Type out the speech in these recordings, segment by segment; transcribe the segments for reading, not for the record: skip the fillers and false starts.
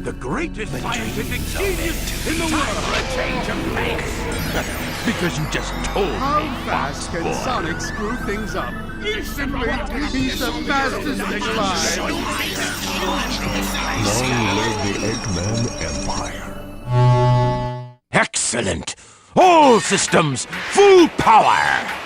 the greatest scientific genius in the world. For a change of pace. Because you just told me. How fast can Sonic screw things up? Instantly, he's the fastest thing alive. Long live the Eggman Empire. Excellent! All systems, full power!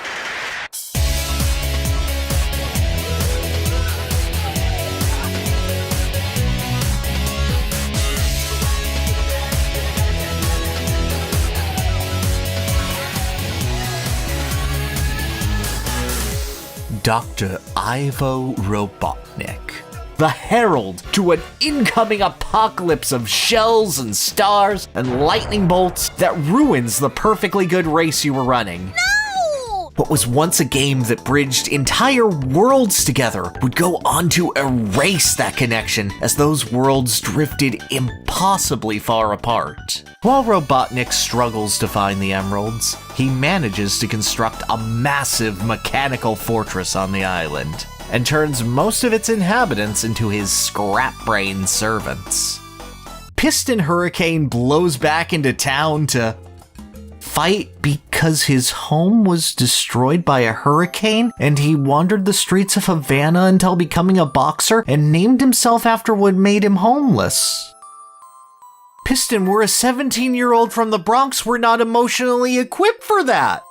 Dr. Ivo Robotnik, the herald to an incoming apocalypse of shells and stars and lightning bolts that ruins the perfectly good race you were running. No! What was once a game that bridged entire worlds together would go on to erase that connection as those worlds drifted impossibly far apart. While Robotnik struggles to find the emeralds, he manages to construct a massive mechanical fortress on the island, and turns most of its inhabitants into his scrap-brain servants. Piston Hurricane blows back into town to fight because his home was destroyed by a hurricane, and he wandered the streets of Havana until becoming a boxer and named himself after what made him homeless. Piston, we're a 17-year-old from the Bronx. We're not emotionally equipped for that.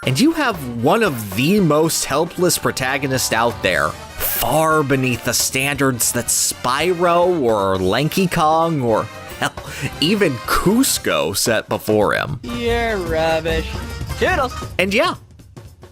And you have one of the most helpless protagonists out there, far beneath the standards that Spyro or Lanky Kong or, hell, even Cusco set before him. You're rubbish. Toodles. And yeah,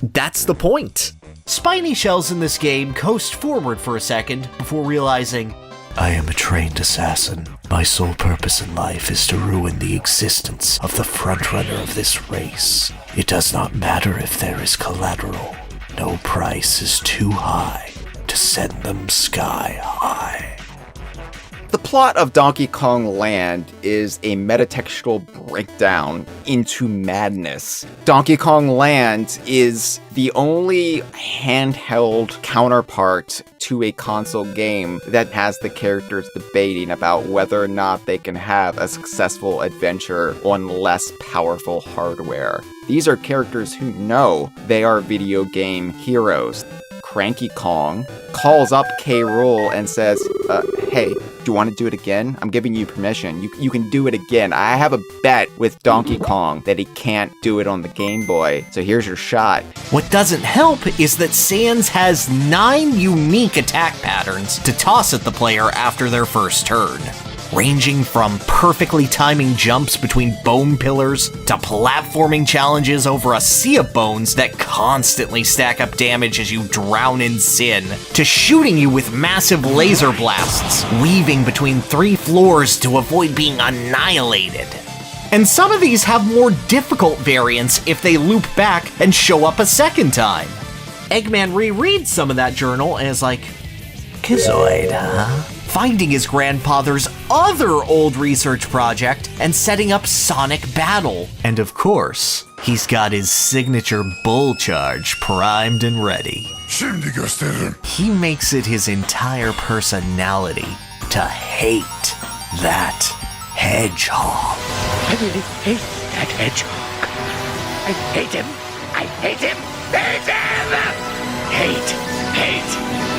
that's the point. Spiny shells in this game coast forward for a second before realizing, I am a trained assassin. My sole purpose in life is to ruin the existence of the frontrunner of this race. It does not matter if there is collateral. No price is too high to send them sky high. The plot of Donkey Kong Land is a metatextual breakdown into madness. Donkey Kong Land is the only handheld counterpart to a console game that has the characters debating about whether or not they can have a successful adventure on less powerful hardware. These are characters who know they are video game heroes. Cranky Kong calls up K. Rool and says, hey, do you want to do it again? I'm giving you permission. You can do it again. I have a bet with Donkey Kong that he can't do it on the Game Boy, so here's your shot. What doesn't help is that Sans has 9 unique attack patterns to toss at the player after their first turn, ranging from perfectly timing jumps between bone pillars to platforming challenges over a sea of bones that constantly stack up damage as you drown in sin, to shooting you with massive laser blasts, weaving between 3 floors to avoid being annihilated. And some of these have more difficult variants if they loop back and show up a second time. Eggman rereads some of that journal and is like, Kazoid, huh? Finding his grandfather's other old research project and setting up Sonic Battle. And of course, he's got his signature bull charge primed and ready. He makes it his entire personality to hate that hedgehog. I really hate that hedgehog. I hate him. I hate him. Hate him! Hate, hate,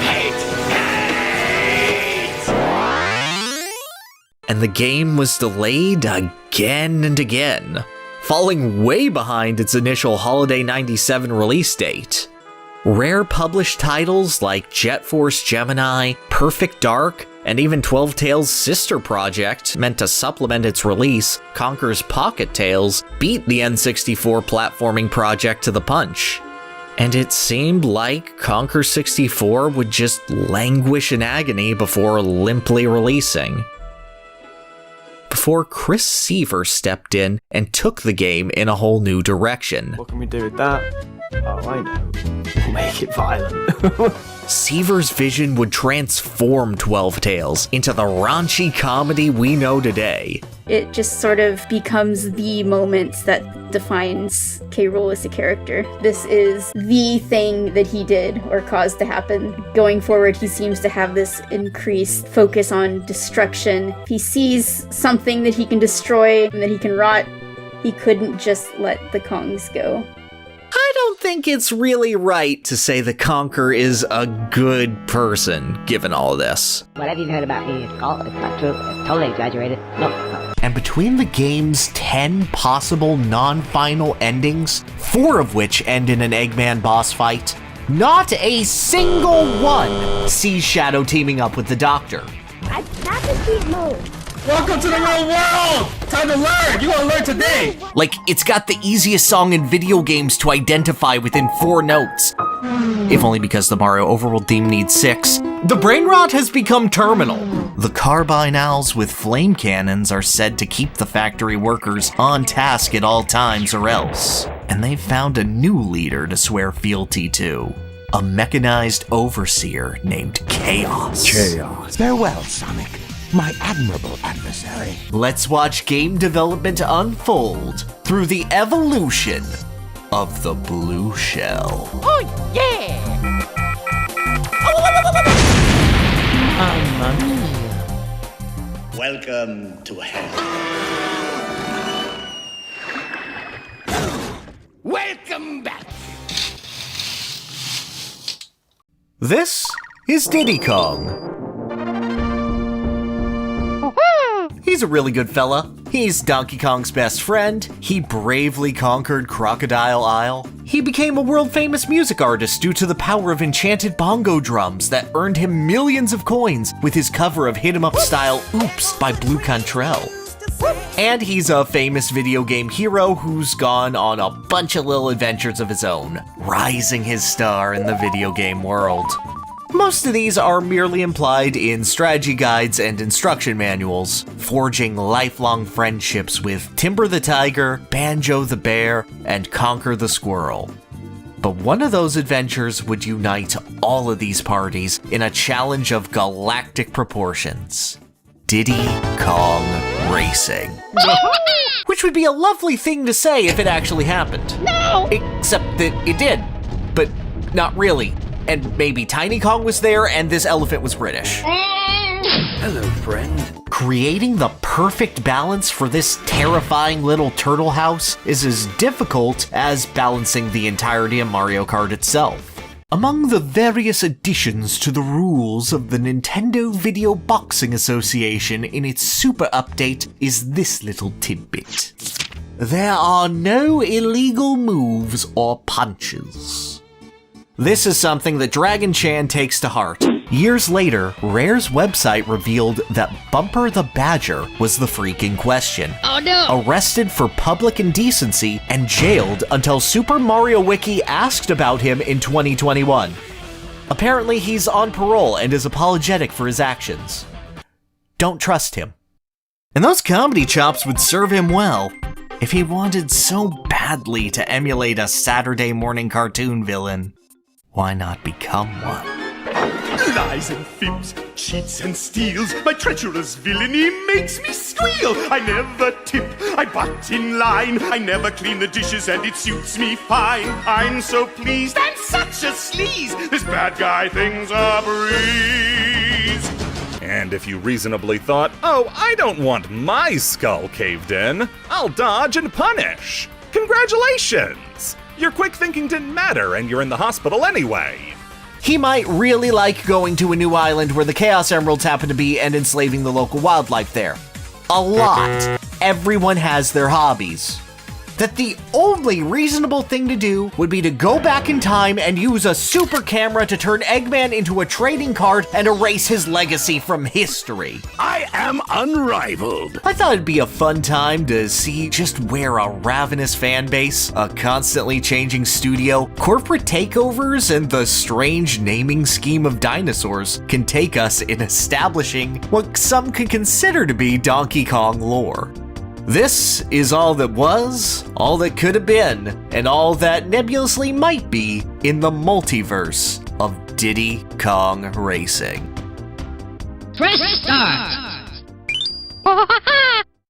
hate, hate! And the game was delayed again and again, falling way behind its initial Holiday 97 release date. Rare published titles like Jet Force Gemini, Perfect Dark, and even 12 Tales' sister project, meant to supplement its release, Conker's Pocket Tales, beat the N64 platforming project to the punch. And it seemed like Conker 64 would just languish in agony before limply releasing. Before Chris Seaver stepped in and took the game in a whole new direction. What can we do with that? Oh, I know. We'll make it violent. Seaver's vision would transform 12 Tales into the raunchy comedy we know today. It just sort of becomes the moment that defines K. Rool as a character. This is the thing that he did or caused to happen. Going forward, he seems to have this increased focus on destruction. If he sees something that he can destroy and that he can rot, he couldn't just let the Kongs go. I don't think it's really right to say the Conqueror is a good person, given all of this. Whatever you've heard about me, it's not true. It's totally exaggerated. No. And between the game's 10 possible non-final endings, 4 of which end in an Eggman boss fight, not a single one sees Shadow teaming up with the Doctor. I not the cheat mode. Welcome to the real world! Time to learn! You gonna learn today! Like, it's got the easiest song in video games to identify within 4 notes. If only because the Mario Overworld theme needs 6. The brain rot has become terminal. The Carbine Owls with flame cannons are said to keep the factory workers on task at all times or else. And they've found a new leader to swear fealty to. A mechanized overseer named Chaos. Farewell, Sonic, my admirable adversary. Let's watch game development unfold through the evolution of the Blue Shell. Oh, yeah! Mamma mia. Welcome to hell. Welcome back. This is Diddy Kong. He's a really good fella. He's Donkey Kong's best friend. He bravely conquered Crocodile Isle. He became a world-famous music artist due to the power of enchanted bongo drums that earned him millions of coins with his cover of hit 'em up style Oops by Blue Cantrell. And he's a famous video game hero who's gone on a bunch of little adventures of his own, rising his star in the video game world. Most of these are merely implied in strategy guides and instruction manuals, forging lifelong friendships with Timber the Tiger, Banjo the Bear, and Conquer the Squirrel. But one of those adventures would unite all of these parties in a challenge of galactic proportions: Diddy Kong Racing. Which would be a lovely thing to say if it actually happened. No! Except that it did, but not really. And maybe Tiny Kong was there and this elephant was British. Hello, friend. Creating the perfect balance for this terrifying little turtle house is as difficult as balancing the entirety of Mario Kart itself. Among the various additions to the rules of the Nintendo Video Boxing Association in its Super Update is this little tidbit. There are no illegal moves or punches. This is something that Dragon Chan takes to heart. Years later, Rare's website revealed that Bumper the Badger was the freak in question. Oh no! Arrested for public indecency and jailed until Super Mario Wiki asked about him in 2021. Apparently he's on parole and is apologetic for his actions. Don't trust him. And those comedy chops would serve him well if he wanted so badly to emulate a Saturday morning cartoon villain. Why not become one? Lies and fibs, cheats and steals, my treacherous villainy makes me squeal. I never tip, I butt in line, I never clean the dishes and it suits me fine. I'm so pleased and such a sleaze, this bad guy thing's a breeze. And if you reasonably thought, oh, I don't want my skull caved in, I'll dodge and punish. Congratulations! Your quick thinking didn't matter and you're in the hospital anyway. He might really like going to a new island where the Chaos Emeralds happen to be and enslaving the local wildlife there. A lot. Everyone has their hobbies. That the only reasonable thing to do would be to go back in time and use a super camera to turn Eggman into a trading card and erase his legacy from history. I am unrivaled. I thought it'd be a fun time to see just where a ravenous fan base, a constantly changing studio, corporate takeovers, and the strange naming scheme of dinosaurs can take us in establishing what some could consider to be Donkey Kong lore. This is all that was, all that could have been, and all that nebulously might be in the multiverse of Diddy Kong Racing. Press start!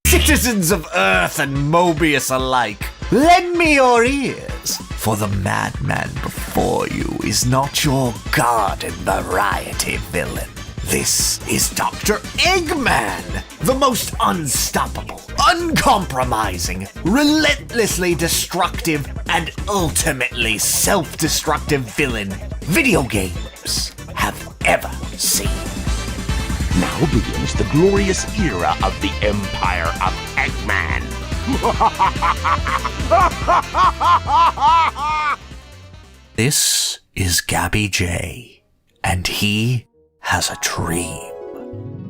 Citizens of Earth and Mobius alike, lend me your ears, for the madman before you is not your garden variety villain. This is Dr. Eggman, the most unstoppable, uncompromising, relentlessly destructive, and ultimately self-destructive villain video games have ever seen. Now begins the glorious era of the Empire of Eggman. This is Gabby J, and he has a dream.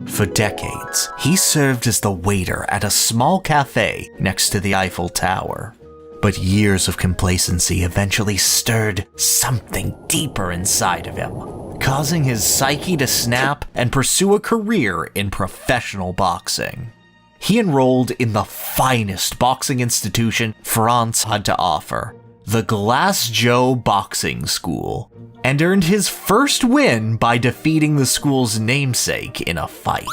For decades, he served as the waiter at a small cafe next to the Eiffel Tower. But years of complacency eventually stirred something deeper inside of him, causing his psyche to snap and pursue a career in professional boxing. He enrolled in the finest boxing institution France had to offer, the Glass Joe Boxing School, and earned his first win by defeating the school's namesake in a fight.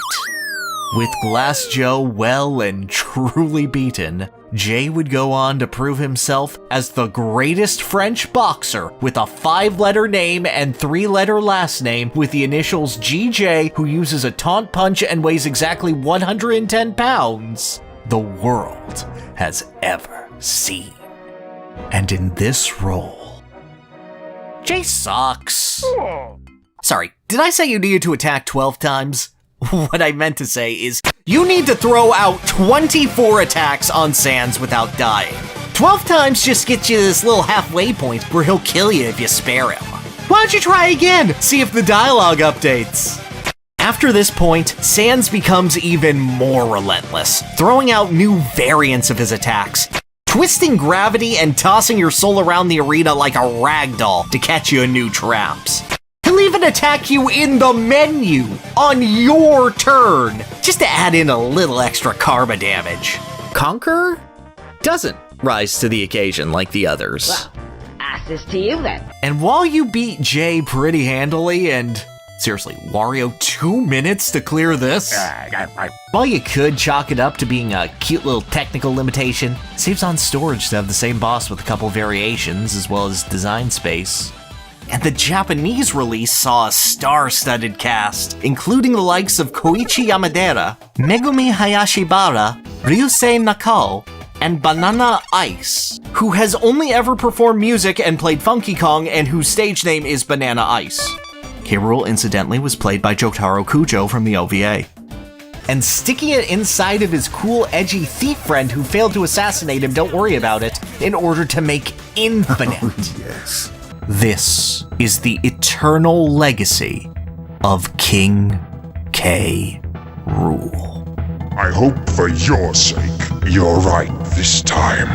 With Glass Joe well and truly beaten, Jay would go on to prove himself as the greatest French boxer with a 5-letter name and 3-letter last name with the initials GJ, who uses a taunt punch and weighs exactly 110 pounds the world has ever seen. And in this role, Jay sucks. Sorry, did I say you needed to attack 12 times? What I meant to say is, you need to throw out 24 attacks on Sans without dying. 12 times just gets you this little halfway point where he'll kill you if you spare him. Why don't you try again? See if the dialogue updates. After this point, Sans becomes even more relentless, throwing out new variants of his attacks, twisting gravity and tossing your soul around the arena like a rag doll to catch you in new traps. He'll even attack you in the menu on your turn, just to add in a little extra karma damage. Conquer doesn't rise to the occasion like the others. Well, assist to you then. And while you beat Jay pretty handily, and seriously, Wario 2 minutes to clear this? While you could chalk it up to being a cute little technical limitation, it saves on storage to have the same boss with a couple variations as well as design space. And the Japanese release saw a star-studded cast, including the likes of Koichi Yamadera, Megumi Hayashibara, Ryusei Nakao, and Banana Ice, who has only ever performed music and played Funky Kong and whose stage name is Banana Ice. K. Rool, incidentally, was played by Jotaro Kujo from the OVA. And sticking it inside of his cool, edgy thief friend who failed to assassinate him, don't worry about it, in order to make Infinite. Oh, yes. This is the eternal legacy of King K. Rool. I hope for your sake you're right this time.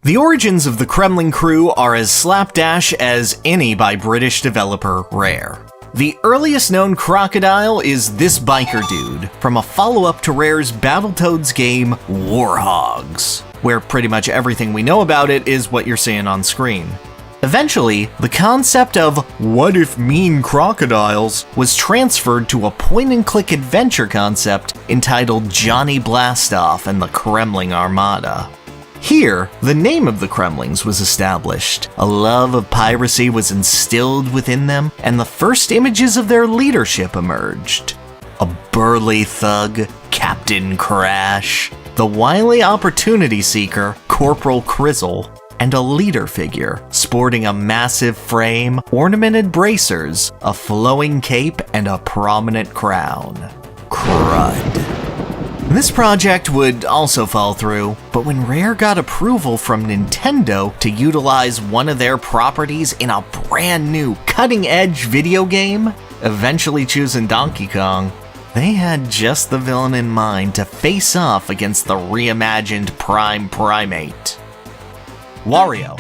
The origins of the Kremlin crew are as slapdash as any by British developer Rare. The earliest known crocodile is this biker dude, from a follow-up to Rare's Battletoads game Warhogs, where pretty much everything we know about it is what you're seeing on screen. Eventually, the concept of what if mean crocodiles was transferred to a point-and-click adventure concept entitled Johnny Blastoff and the Kremling Armada. Here, the name of the Kremlings was established, a love of piracy was instilled within them, and the first images of their leadership emerged. A burly thug, Captain Crash, the wily opportunity seeker, Corporal Crizzle, and a leader figure sporting a massive frame, ornamented bracers, a flowing cape, and a prominent crown. Crud. This project would also fall through, but when Rare got approval from Nintendo to utilize one of their properties in a brand new, cutting-edge video game, eventually choosing Donkey Kong, they had just the villain in mind to face off against the reimagined Prime Primate, Wario.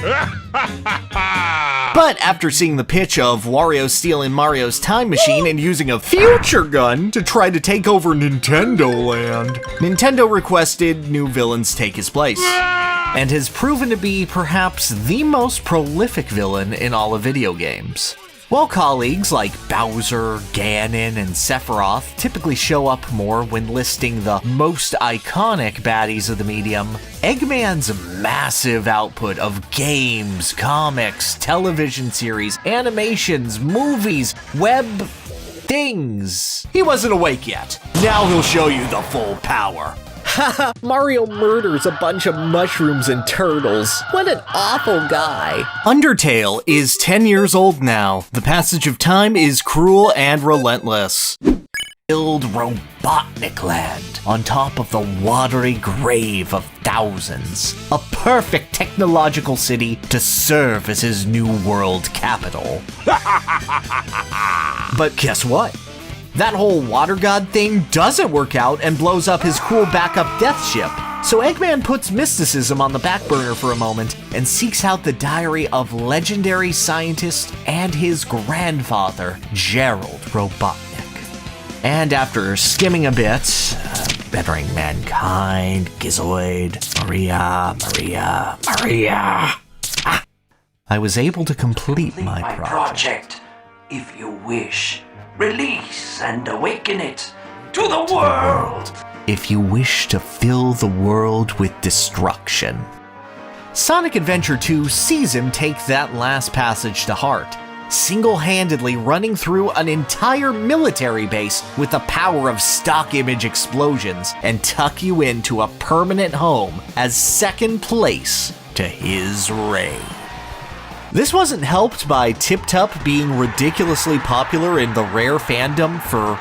But after seeing the pitch of Wario stealing Mario's time machine and using a future gun to try to take over Nintendo Land, Nintendo requested new villains take his place, and has proven to be perhaps the most prolific villain in all of video games. While colleagues like Bowser, Ganon, and Sephiroth typically show up more when listing the most iconic baddies of the medium, Eggman's massive output of games, comics, television series, animations, movies, web things. He wasn't awake yet. Now he'll show you the full power. Haha, Mario murders a bunch of mushrooms and turtles. What an awful guy. Undertale is 10 years old now. The passage of time is cruel and relentless. Build Robotnik Land on top of the watery grave of thousands. A perfect technological city to serve as his new world capital. But guess what? That whole water god thing doesn't work out and blows up his cool backup death ship. So Eggman puts mysticism on the back burner for a moment and seeks out the diary of legendary scientist and his grandfather, Gerald Robotnik. And after skimming a bit, bettering mankind, Gizoid, Maria, I was able to complete my project. If you wish, release and awaken it to the world. If you wish to fill the world with destruction. Sonic Adventure 2 sees him take that last passage to heart, single-handedly running through an entire military base with the power of stock image explosions and tuck you into a permanent home as second place to his reign. This wasn't helped by Tip Tup being ridiculously popular in the Rare fandom for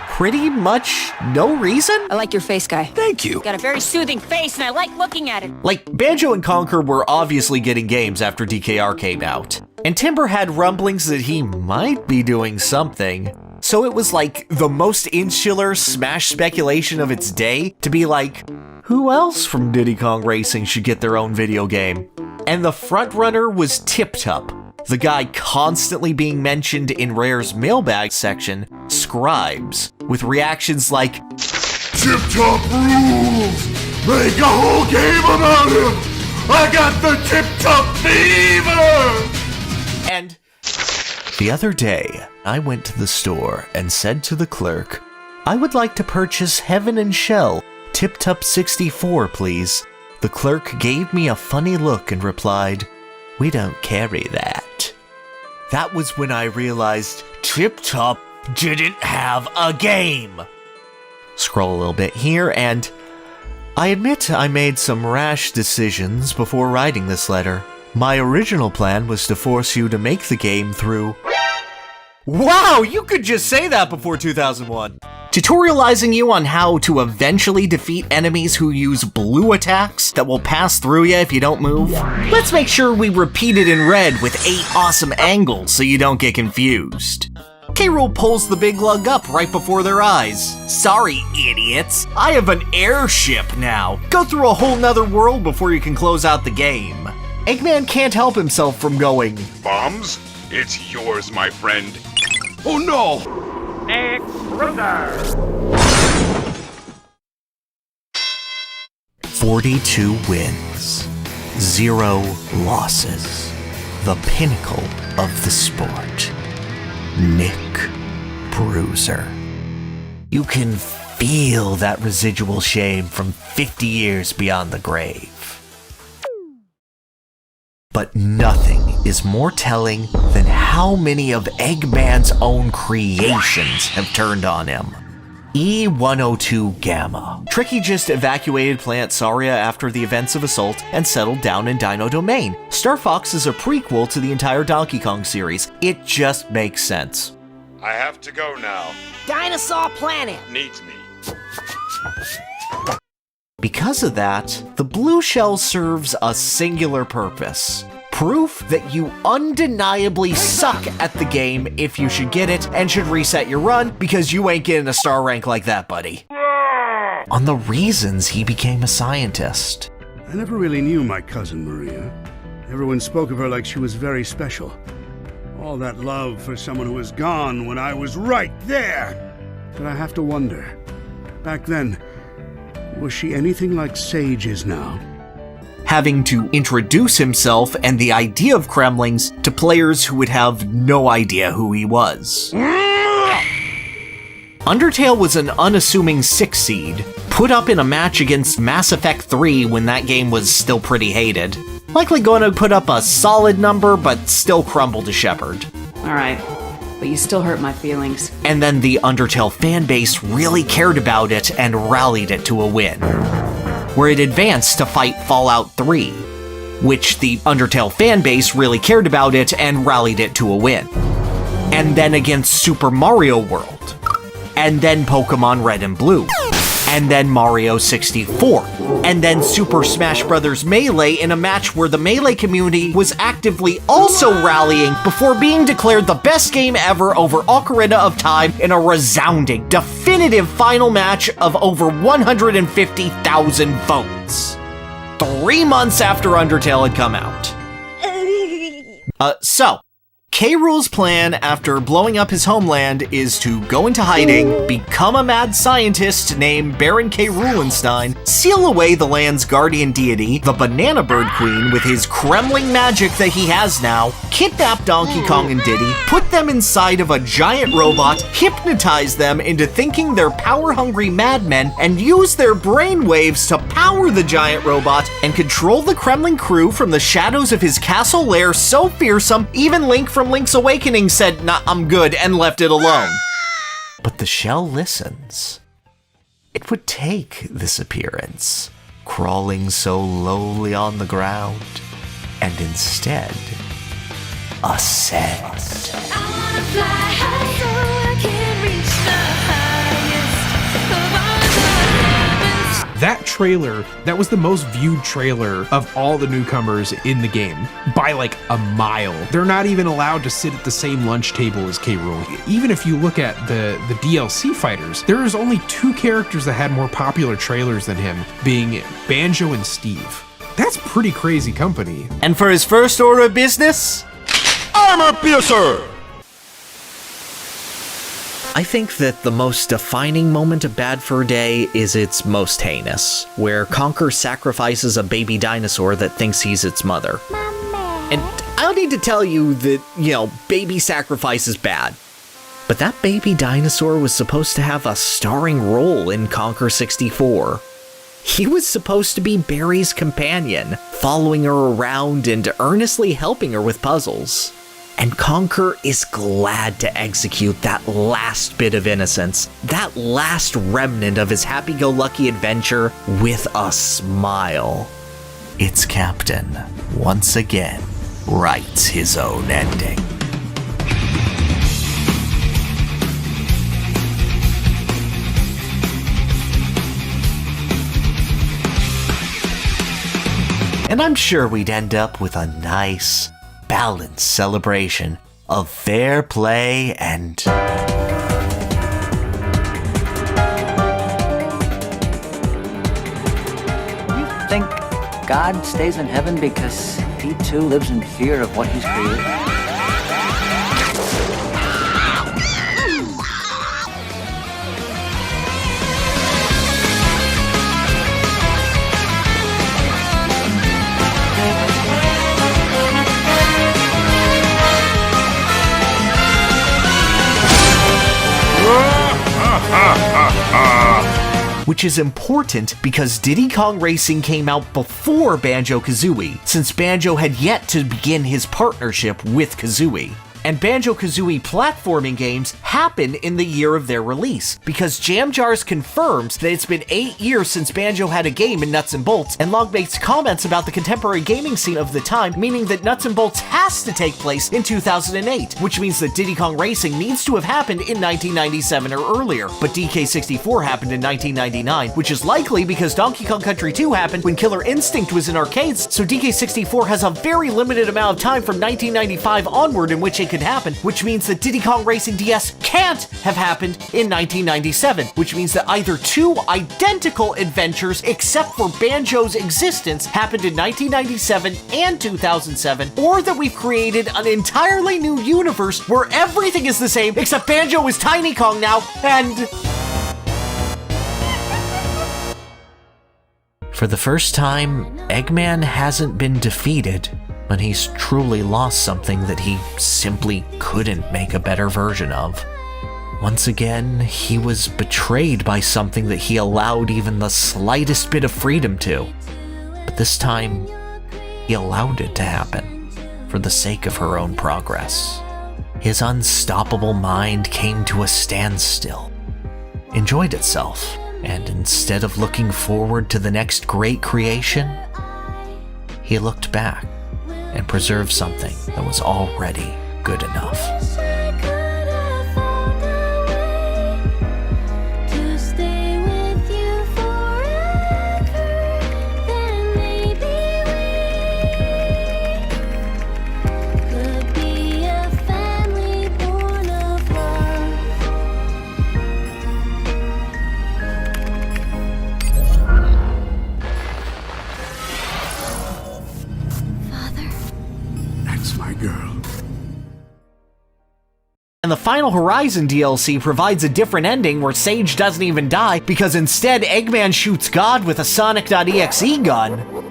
pretty much no reason. I like your face, guy. Thank you. Got a very soothing face, and I like looking at it. Like, Banjo and Conker were obviously getting games after DKR came out, and Timber had rumblings that he might be doing something. So it was like the most insular Smash speculation of its day to be like, who else from Diddy Kong Racing should get their own video game? And the frontrunner was Tip Tup, the guy constantly being mentioned in Rare's mailbag section, Scribes, with reactions like, Tip Top rules! Make a whole game about him! I got the Tip Top fever! And the other day, I went to the store and said to the clerk, I would like to purchase Heaven and Shell, Tip Tup 64, please. The clerk gave me a funny look and replied, we don't carry that. That was when I realized Tip Tup didn't have a game. Scroll a little bit here, and I admit I made some rash decisions before writing this letter. My original plan was to force you to make the game through... Wow, you could just say that before 2001. Tutorializing you on how to eventually defeat enemies who use blue attacks that will pass through you if you don't move. Let's make sure we repeat it in red with 8 awesome angles so you don't get confused. K-Rool pulls the big lug up right before their eyes. Sorry, idiots. I have an airship now. Go through a whole nother world before you can close out the game. Eggman can't help himself from going, Bombs? It's yours, my friend. Oh no! 42 wins, 0 losses. The pinnacle of the sport. Nick Bruiser. You can feel that residual shame from 50 years beyond the grave. But nothing is more telling than how many of Eggman's own creations have turned on him. E-102 Gamma. Tricky just evacuated Planet Saria after the events of Assault and settled down in Dino Domain. Star Fox is a prequel to the entire Donkey Kong series. It just makes sense. I have to go now. Dinosaur Planet. Needs me. Because of that, the blue shell serves a singular purpose. Proof that you undeniably suck at the game if you should get it and should reset your run because you ain't getting a star rank like that, buddy. On the reasons he became a scientist. I never really knew my cousin Maria. Everyone spoke of her like she was very special. All that love for someone who was gone when I was right there. But I have to wonder, back then, was she anything like Sage is now? having to introduce himself and the idea of Kremlings to players who would have no idea who he was. Undertale was an unassuming 6 seed, put up in a match against Mass Effect 3 when that game was still pretty hated. Likely going to put up a solid number, but still crumble to Shepard. Alright, but you still hurt my feelings. And then the Undertale fanbase really cared about it and rallied it to a win, where it advanced to fight Fallout 3, which the Undertale fanbase really cared about it and rallied it to a win. And then against Super Mario World, and then Pokemon Red and Blue, and then Mario 64, and then Super Smash Bros. Melee in a match where the Melee community was actively also rallying before being declared the best game ever over Ocarina of Time in a resounding, definitive final match of over 150,000 votes. 3 months after Undertale had come out. So, K. Rool's plan after blowing up his homeland is to go into hiding, become a mad scientist named Baron K. Rulenstein, seal away the land's guardian deity, the Banana Bird Queen, with his Kremling magic that he has now, kidnap Donkey Kong and Diddy, put them inside of a giant robot, hypnotize them into thinking they're power-hungry madmen, and use their brainwaves to power the giant robot and control the Kremling crew from the shadows of his castle lair so fearsome, even Link from Link's Awakening said, "Nah, I'm good," and left it alone. But the shell listens. It would take this appearance, crawling so lowly on the ground, and instead ascend. I wanna fly high so I can reach the highest of all the heavens. That trailer, that was the most viewed trailer of all the newcomers in the game, by like a mile. They're not even allowed to sit at the same lunch table as K. Rool. Even if you look at the DLC fighters, there is only 2 characters that had more popular trailers than him, being Banjo and Steve. That's pretty crazy company. And for his first order of business, Armor Piercer! I think that the most defining moment of Bad Fur Day is its most heinous, where Conker sacrifices a baby dinosaur that thinks he's its mother. And I don't need to tell you that, baby sacrifice is bad. But that baby dinosaur was supposed to have a starring role in Conker 64. He was supposed to be Barry's companion, following her around and earnestly helping her with puzzles. And Conker is glad to execute that last bit of innocence, that last remnant of his happy-go-lucky adventure with a smile. Its captain, once again, writes his own ending. And I'm sure we'd end up with a nice, balanced celebration of fair play and... You think God stays in heaven because he too lives in fear of what he's created? Which is important because Diddy Kong Racing came out before Banjo-Kazooie, since Banjo had yet to begin his partnership with Kazooie. And Banjo-Kazooie platforming games happen in the year of their release, because Jam Jars confirms that it's been 8 years since Banjo had a game in Nuts and Bolts, and Log makes comments about the contemporary gaming scene of the time, meaning that Nuts and Bolts has to take place in 2008, which means that Diddy Kong Racing needs to have happened in 1997 or earlier, but DK64 happened in 1999, which is likely because Donkey Kong Country 2 happened when Killer Instinct was in arcades, so DK64 has a very limited amount of time from 1995 onward in which it could happen, which means that Diddy Kong Racing DS can't have happened in 1997, which means that either 2 identical adventures, except for Banjo's existence, happened in 1997 and 2007, or that we've created an entirely new universe where everything is the same, except Banjo is Tiny Kong now, and... For the first time, Eggman hasn't been defeated, but he's truly lost something that he simply couldn't make a better version of. Once again, he was betrayed by something that he allowed even the slightest bit of freedom to. But this time, he allowed it to happen, for the sake of her own progress. His unstoppable mind came to a standstill, enjoyed itself, and instead of looking forward to the next great creation, he looked back and preserved something that was already good enough. And the Final Horizon DLC provides a different ending where Sage doesn't even die because instead Eggman shoots God with a Sonic.exe gun.